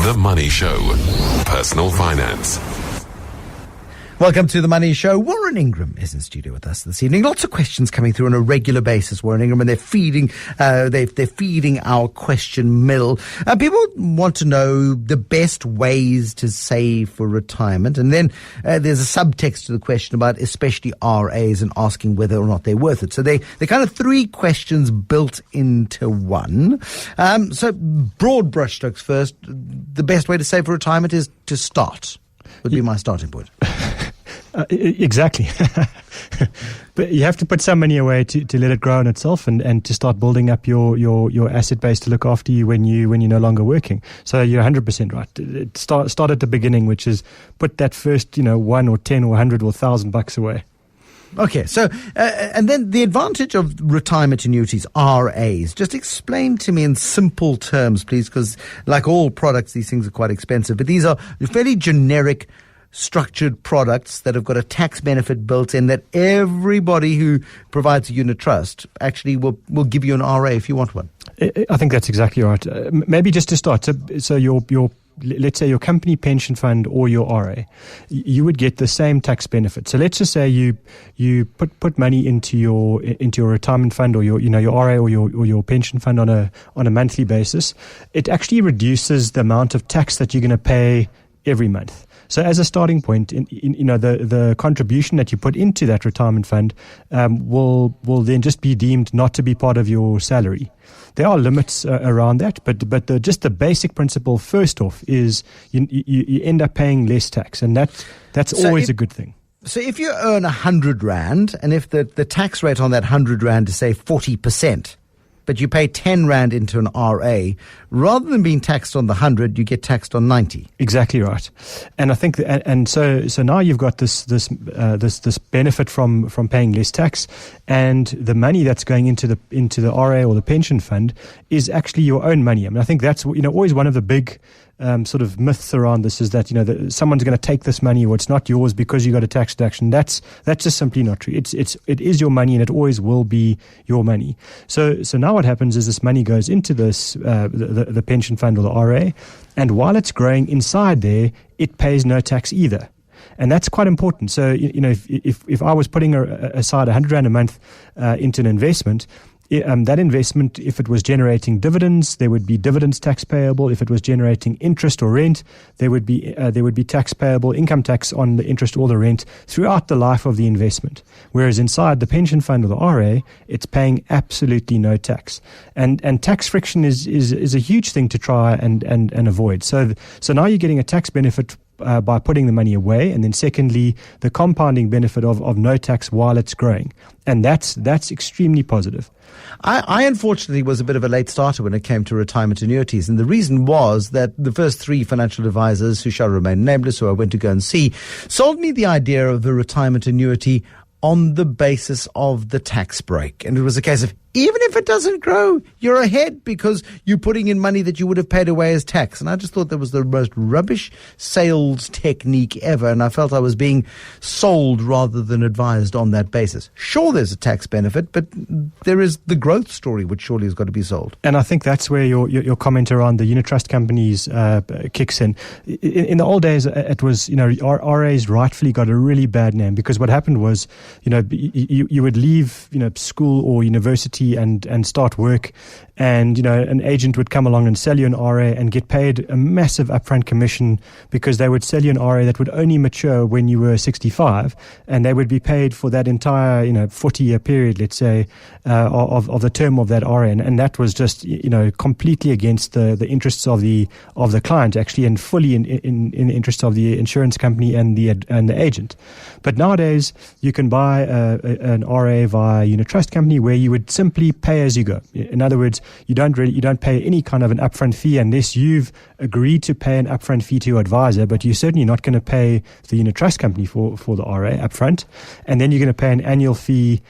The Money Show. Personal finance. Welcome to The Money Show. Warren Ingram is in studio with us this evening. Lots of questions coming through on a regular basis, Warren Ingram, and they're feeding our question mill. People want to know the best ways to save for retirement. And then there's a subtext to the question about especially RAs and asking whether or not they're worth it. So they're kind of three questions built into one. So broad brushstrokes first. The best way to save for retirement is to start, would be my starting point. Exactly. But you have to put some money away to let it grow on itself and to start building up your asset base to look after you when you're no longer working. So you're 100% right. Start at the beginning, which is put that first, 1 or 10 or 100 or 1,000 bucks away. Okay, so, and then the advantage of retirement annuities, RAs, just explain to me in simple terms, please, because like all products, these things are quite expensive, but these are fairly generic structured products that have got a tax benefit built in that everybody who provides a unit trust actually will give you an RA if you want one. I think that's exactly right. Maybe just to start, so your let's say your company pension fund or your RA, you would get the same tax benefit. So let's just say you put money into your retirement fund or your RA or your pension fund on a monthly basis. It actually reduces the amount of tax that you're going to pay every month. So as a starting point, the contribution that you put into that retirement fund will then just be deemed not to be part of your salary. There are limits around that, but just the basic principle first off is you end up paying less tax, and that's always a good thing. So if you earn 100 Rand, and if the tax rate on that 100 Rand is say 40%, but you pay 10 Rand into an RA, rather than being taxed on the 100, you get taxed on 90. Exactly right. And I think so now you've got this benefit from paying less tax, and the money that's going into the RA or the pension fund is actually your own money. I mean, I think that's always one of the big sort of myths around this is that that someone's going to take this money or it's not yours because you got a tax deduction. That's just simply not true. It is your money and it always will be your money. So now what happens is this money goes into this the pension fund or the RA, and while it's growing inside there, it pays no tax either. And that's quite important. So if I was putting aside 100 Rand a month into an investment, that investment, if it was generating dividends, there would be dividends tax payable. If it was generating interest or rent, there would be tax payable, income tax on the interest or the rent throughout the life of the investment. Whereas inside the pension fund or the RA, it's paying absolutely no tax. And tax friction is a huge thing to try and avoid. So now you're getting a tax benefit by putting the money away, and then secondly, the compounding benefit of no tax while it's growing. And that's extremely positive. I unfortunately was a bit of a late starter when it came to retirement annuities, and the reason was that the first three financial advisors, who shall remain nameless, who I went to go and see, sold me the idea of a retirement annuity on the basis of the tax break. And it was a case of, even if it doesn't grow, you're ahead because you're putting in money that you would have paid away as tax. And I just thought that was the most rubbish sales technique ever. And I felt I was being sold rather than advised on that basis. Sure, there's a tax benefit, but there is the growth story, which surely has got to be sold. And I think that's where your comment around the unit trust companies kicks in. In the old days, it was, RAs rightfully got a really bad name because what happened was, you would leave, school or university and start work, and an agent would come along and sell you an RA and get paid a massive upfront commission because they would sell you an RA that would only mature when you were 65, and they would be paid for that entire 40-year period, let's say, of the term of that RA, and that was just completely against the interests of the client actually, and fully in the interests of the insurance company and the agent. But nowadays you can buy an RA via a unit trust company where you would simply pay as you go. In other words, you don't pay any kind of an upfront fee unless you've agreed to pay an upfront fee to your advisor, but you're certainly not going to pay the unit trust company for the RA upfront, and then you're going to pay an annual fee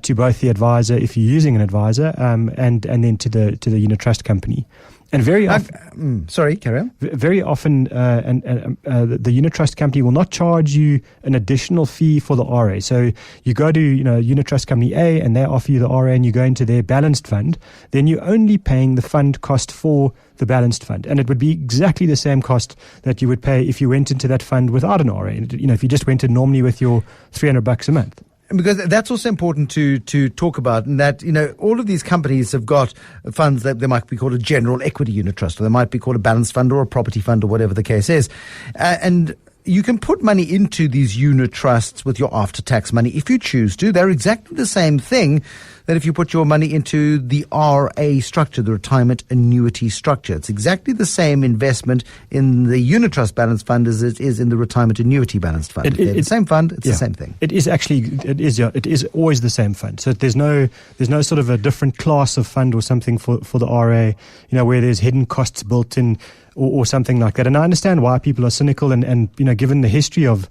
to both the advisor if you're using an advisor, and then to the unit trust company. And very often, sorry, carry on. Very often, the unit trust company will not charge you an additional fee for the RA. So you go to unit trust company A, and they offer you the RA, and you go into their balanced fund. Then you're only paying the fund cost for the balanced fund, and it would be exactly the same cost that you would pay if you went into that fund without an RA. If you just went in normally with your $300 a month. Because that's also important to talk about, and that, all of these companies have got funds that they might be called a general equity unit trust, or they might be called a balanced fund or a property fund or whatever the case is. And you can put money into these unit trusts with your after-tax money if you choose to. They're exactly the same thing that if you put your money into the RA structure, the retirement annuity structure. It's exactly the same investment in the unit trust balanced fund as it is in the retirement annuity balanced fund. It's the same fund, it's the same thing. It is always the same fund. So there's no sort of a different class of fund or something for the RA, where there's hidden costs built in or something like that. And I understand why people are cynical, and given the history of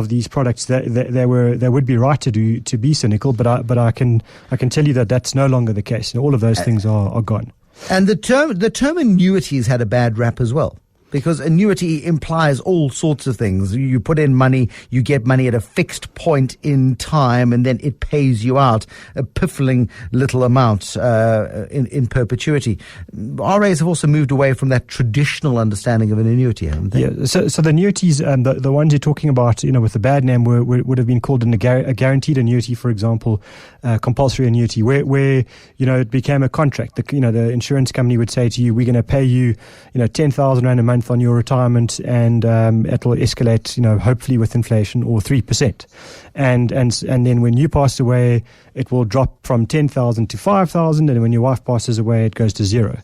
these products, they would be right to be cynical. But I can tell you that that's no longer the case. All of those things are gone. And the term annuities had a bad rap as well, because annuity implies all sorts of things. You put in money, you get money at a fixed point in time, and then it pays you out a piffling little amount in perpetuity. RAs have also moved away from that traditional understanding of an annuity, haven't they? Yeah. So the annuities, the ones you're talking about, with the bad name, would have been called a guaranteed annuity, for example, compulsory annuity, where it became a contract. The insurance company would say to you, "We're going to pay you, 10,000 rand a month on your retirement, and it will escalate, hopefully with inflation, or 3%. And then when you pass away, it will drop from 10,000 to 5,000, and when your wife passes away, it goes to 0.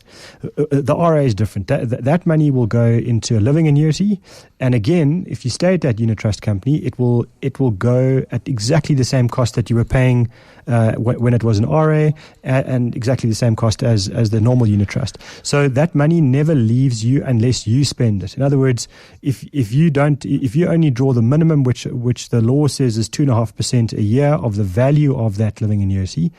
The RA is different. That money will go into a living annuity, and again, if you stay at that unit trust company, it will go at exactly the same cost that you were paying when it was an RA, and exactly the same cost as the normal unit trust. So that money never leaves you unless you spend it. In other words, if you only draw the minimum, which the law says is 2.5% a year of the value of that living annuity,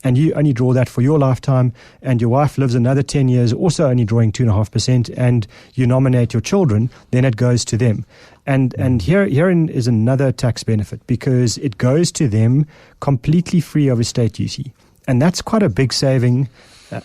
and you only draw that for your lifetime, and your wife lives another 10 years also only drawing 2.5%, and you nominate your children, then it goes to them. And herein is another tax benefit, because it goes to them completely free of estate duty. And that's quite a big saving.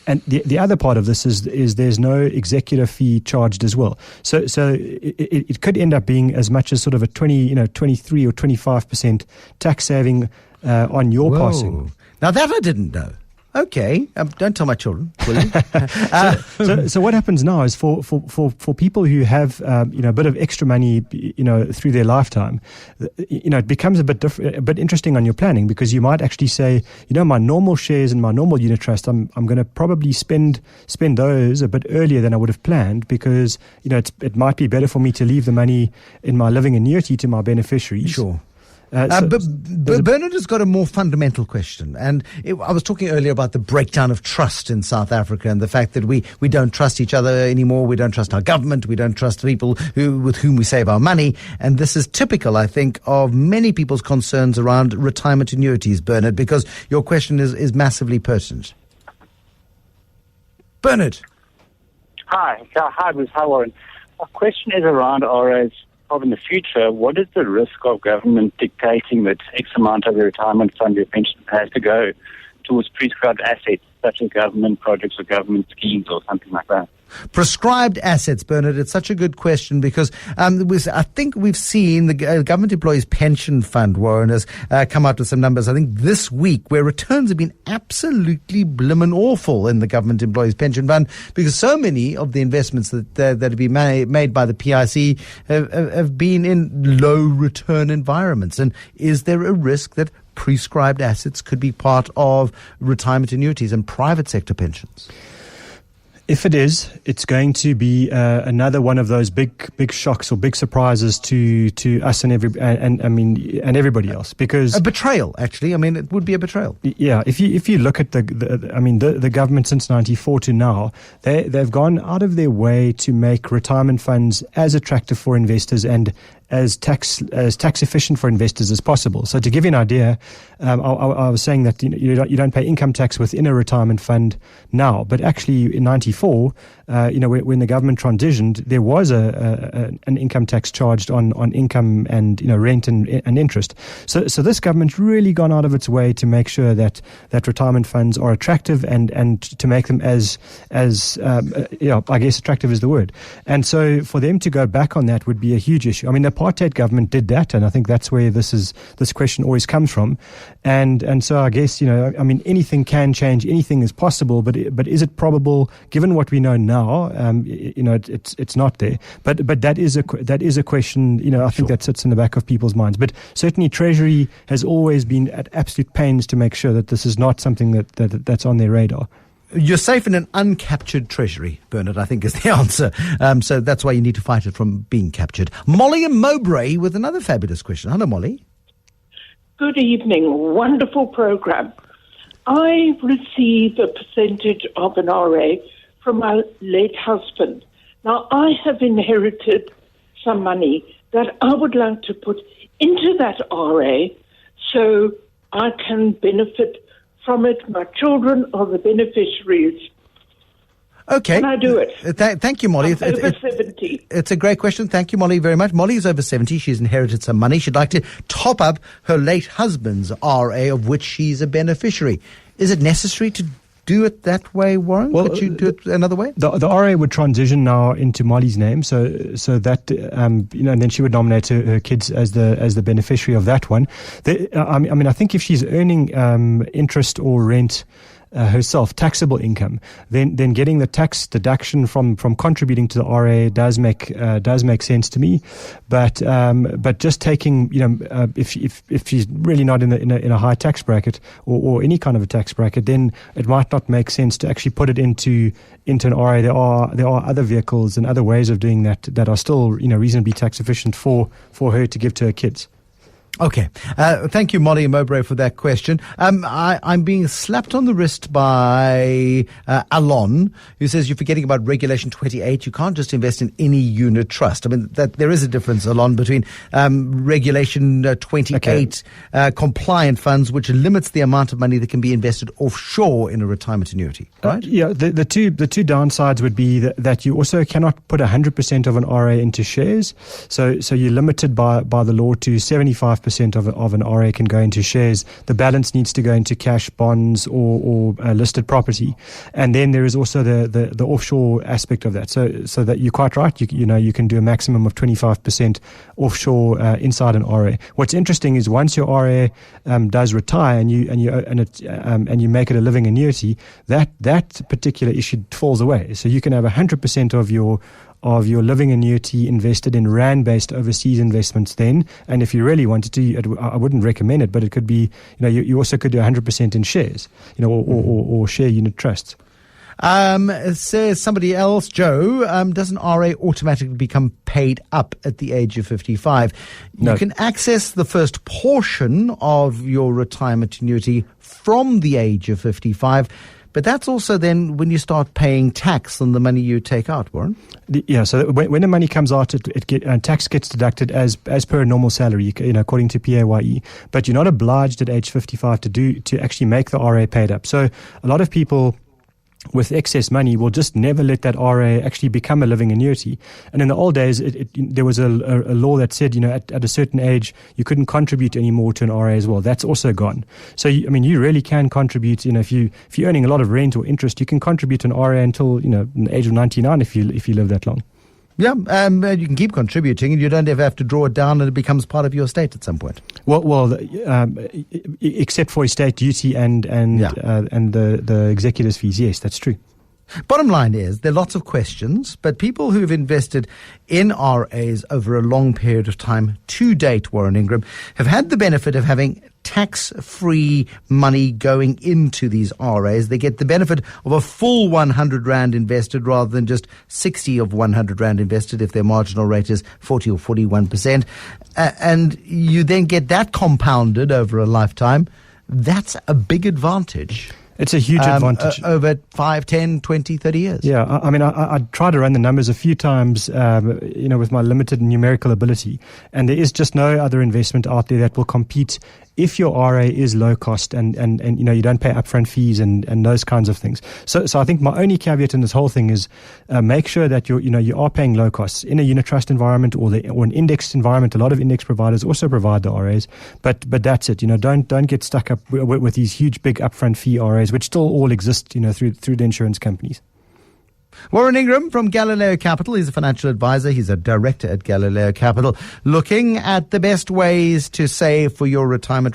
And the other part of this is there's no executive fee charged as well. So it could end up being as much as sort of a 23 or 25% tax saving on your passing. Now that I didn't know. Okay, don't tell my children, will you? So what happens now is for people who have a bit of extra money through their lifetime, it becomes a bit interesting on your planning, because you might actually say, my normal shares in my normal unit trust, I'm going to probably spend those a bit earlier than I would have planned, because it might be better for me to leave the money in my living annuity to my beneficiaries. Sure. But Bernard has got a more fundamental question. And I was talking earlier about the breakdown of trust in South Africa, and the fact that we don't trust each other anymore. We don't trust our government. We don't trust people with whom we save our money. And this is typical, I think, of many people's concerns around retirement annuities, Bernard, because your question is massively pertinent. Bernard. Hi, Bruce. Hi, Warren. My question is around RAs. In the future, what is the risk of government dictating that X amount of the retirement fund or pension has to go towards prescribed assets, such as government projects or government schemes or something like that? Prescribed assets, Bernard. It's such a good question, because I think we've seen the Government Employees Pension Fund, Warren, has come out with some numbers, I think this week, where returns have been absolutely blimmin' awful in the Government Employees Pension Fund, because so many of the investments that have been made by the PIC have been in low return environments. And is there a risk that prescribed assets could be part of retirement annuities and private sector pensions? If it is, it's going to be another one of those big shocks or big surprises to us and everybody else, because a betrayal. Actually, it would be a betrayal. Yeah, if you look at the government since '94 to now, they've gone out of their way to make retirement funds as attractive for investors and tax efficient for investors as possible. So to give you an idea, I was saying that you don't pay income tax within a retirement fund now, but actually in '94, when the government transitioned, there was an income tax charged on income and rent and interest. So this government's really gone out of its way to make sure that retirement funds are attractive and to make them as I guess attractive is the word. And so for them to go back on that would be a huge issue. I mean, the apartheid government did that, and I think that's where this question always comes from. And so I guess anything can change, anything is possible, but is it probable given what we know now? It's not there. But that is a question. I think that sits in the back of people's minds. But certainly, Treasury has always been at absolute pains to make sure that this is not something that's on their radar. You're safe in an uncaptured treasury, Bernard, I think is the answer. So that's why you need to fight it from being captured. Molly and Mowbray with another fabulous question. Hello, Molly. Good evening. Wonderful program. I receive a percentage of an RA from my late husband. Now, I have inherited some money that I would like to put into that RA so I can benefit from it. My children are the beneficiaries. Okay. Can I do it? Thank you, Molly. I'm over 70. It's a great question. Thank you, Molly, very much. Molly is over 70. She's inherited some money. She'd like to top up her late husband's RA, of which she's a beneficiary. Is it necessary to do it that way, Warren? Well, could you do it another way? The RA would transition now into Molly's name, so that and then she would nominate her kids as the beneficiary of that one. I think if she's earning interest or rent herself, taxable income, then getting the tax deduction from contributing to the RA does make sense to me. But just taking if she's really not in a high tax bracket or any kind of a tax bracket, then it might not make sense to actually put it into an RA. There are other vehicles and other ways of doing that are still reasonably tax efficient for her to give to her kids. Okay. Thank you, Molly and Mowbray, for that question. I'm being slapped on the wrist by Alon, who says you're forgetting about Regulation 28. You can't just invest in any unit trust. I mean, that there is a difference, Alon, between Regulation 28 compliant funds, which limits the amount of money that can be invested offshore in a retirement annuity, right? The two downsides would be that you also cannot put 100% of an RA into shares. So you're limited by the law to 75% of an RA can go into shares. The balance needs to go into cash, bonds, or listed property. And then there is also the offshore aspect of that. So that you're quite right. You can do a maximum of 25% offshore inside an RA. What's interesting is once your RA does retire and you make it a living annuity, that particular issue falls away. So you can have 100% of your living annuity invested in RAND-based overseas investments then. And if you really wanted to, I wouldn't recommend it, but it could be, you also could do 100% in shares, or share unit trusts. Says somebody else, Joe, does an RA automatically become paid up at the age of 55? No. You can access the first portion of your retirement annuity from the age of 55. But that's also then when you start paying tax on the money you take out, Warren. So when the money comes out, tax gets deducted as per a normal salary, according to PAYE. But you're not obliged at age 55 to actually make the RA paid up. So a lot of people with excess money will just never let that RA actually become a living annuity. And in the old days, there was a law that said, at a certain age, you couldn't contribute anymore to an RA as well. That's also gone. So, you really can contribute, if you're earning a lot of rent or interest, you can contribute to an RA until, the age of 99 if you live that long. Yeah, you can keep contributing, and you don't ever have to draw it down, and it becomes part of your estate at some point. Well, except for estate duty and the executors' fees. Yes, that's true. Bottom line is, there are lots of questions, but people who've invested in RAs over a long period of time, to date, Warren Ingram, have had the benefit of having tax-free money going into these RAs. They get the benefit of a full 100 Rand invested rather than just 60 of 100 Rand invested if their marginal rate is 40 or 41%. And you then get that compounded over a lifetime. That's a big advantage. It's a huge advantage. Over 5, 10, 20, 30 years. Yeah, I tried to run the numbers a few times, with my limited numerical ability, and there is just no other investment out there that will compete if your RA is low cost and you don't pay upfront fees and those kinds of things. So I think my only caveat in this whole thing is make sure that you are paying low costs in a unit trust environment or an indexed environment. A lot of index providers also provide the RAs, but that's it. Don't get stuck up with these huge big upfront fee RAs, which still all exist through the insurance companies. Warren Ingram from Galileo Capital. He's a financial advisor. He's a director at Galileo Capital, looking at the best ways to save for your retirement.